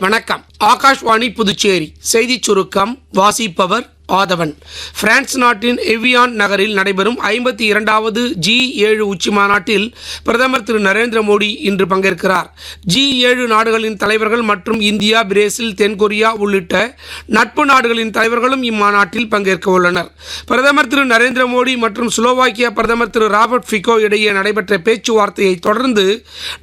வணக்கம். ஆகாஷ்வாணி புதுச்சேரி செய்திச் சுருக்கம் வாசிப்பவர் ஆதவன். பிரான்ஸ் நாட்டின் எவியான் நகரில் நடைபெறும் 52வது G7 உச்சி மாநாட்டில் பிரதமர் திரு நரேந்திர மோடி இன்று பங்கேற்கிறார். G7 நாடுகளின் தலைவர்கள் மற்றும் இந்தியா, பிரேசில், தென்கொரியா உள்ளிட்ட நட்பு நாடுகளின் தலைவர்களும் இம்மாநாட்டில் பங்கேற்க உள்ளனர். பிரதமர் திரு நரேந்திர மோடி மற்றும் ஸ்லோவாக்கியா பிரதமர் திரு ராபர்ட் ஃபிகோ இடையே நடைபெற்ற பேச்சுவார்த்தையை தொடர்ந்து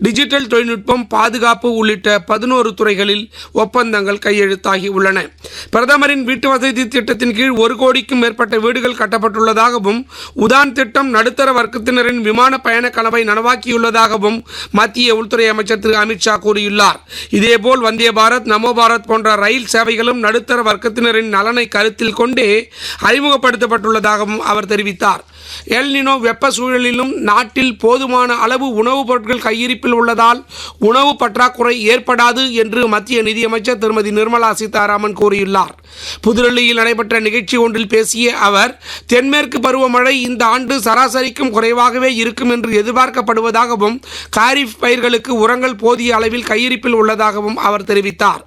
டிஜிட்டல் தொழில்நுட்பம், பாதுகாப்பு உள்ளிட்ட 11 துறைகளில் ஒப்பந்தங்கள் கையெழுத்தாகி உள்ளன. பிரதமரின் வீட்டு வசதி திட்டத்தின் கீழ் 1 கோடிக்கும் மேற்பட்ட வீடுகள் கட்டப்பட்டுள்ளதாகவும், உதான் திட்டம் நடுத்தர வர்க்கத்தினரின் விமான பயண கனவை நனவாக்கியுள்ளதாகவும் மத்திய உள்துறை அமைச்சர் திரு அமித்ஷா கூறியுள்ளார். இதேபோல் வந்தே பாரத், நமோ பாரத் போன்ற ரயில் சேவைகளும் நடுத்தர வர்க்கத்தினரின் நலனை கருத்தில் கொண்டே அறிமுகப்படுத்தப்பட்டுள்ளதாகவும் அவர் தெரிவித்தார். எல் நினோ வெப்ப சூழலிலும் நாட்டில் போதுமான அளவு உணவுப் பொருட்கள் கையிருப்பில் உள்ளதால் உணவு பற்றாக்குறை ஏற்படாது என்று மத்திய நிதியமைச்சர் திருமதி நிர்மலா சீதாராமன் கூறியுள்ளார். புதுடெல்லியில் நடைபெற்ற நிகழ்ச்சி ஒன்றில் பேசிய அவர், தென்மேற்கு பருவமழை இந்த ஆண்டு சராசரிக்கும் குறைவாகவே இருக்கும் என்று எதிர்பார்க்கப்படுவதாகவும், காரிஃப் பயிர்களுக்கு உரங்கள் போதிய அளவில் கையிருப்பில் உள்ளதாகவும் அவர் தெரிவித்தார்.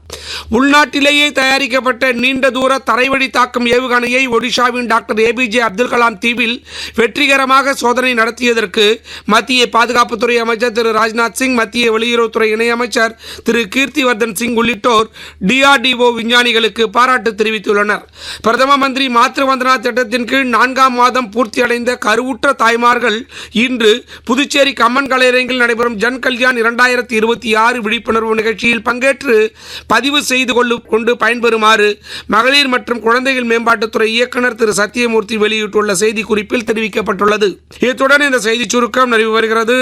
உள்நாட்டிலேயே தயாரிக்கப்பட்ட நீண்ட தூர தரைவழி தாக்கும் ஏவுகணையை ஒடிஷாவின் டாக்டர் APJ அப்துல் கலாம் தீவில் வெற்றிகரமாக சோதனை நடத்தியதற்கு மத்திய பாதுகாப்புத்துறை அமைச்சர் திரு ராஜ்நாத் சிங், மத்திய வெளியுறவுத்துறை இணையமைச்சர் திரு கீர்த்திவர்தன் சிங் உள்ளிட்டோர் DRDO விஞ்ஞானிகளுக்கு பாராட்டு தெரிவித்துள்ளனர். பிரதம மந்திரி மாத்ரு வந்தனா திட்டத்தின் கீழ் 4ஆம் மாதம் பூர்த்தியடைந்த கருவுற்ற தாய்மார்கள் இன்று புதுச்சேரி கம்மன் கலையரங்கில் நடைபெறும் ஜன் கல்யாண் 2026 விழிப்புணர்வு நிகழ்ச்சியில் பங்கேற்று பதிவு செய்து கொண்டு பயன்பெறுமாறு மகளிர் மற்றும் குழந்தைகள் மேம்பாட்டுத்துறை இயக்குநர் திரு சத்தியமூர்த்தி வெளியிட்டுள்ள செய்திக்குறிப்பில் தெரிவிக்கப்பட்டுள்ளது. இத்துடன் இந்த செய்திச் சுருக்கம் நிறைவு வருகிறது.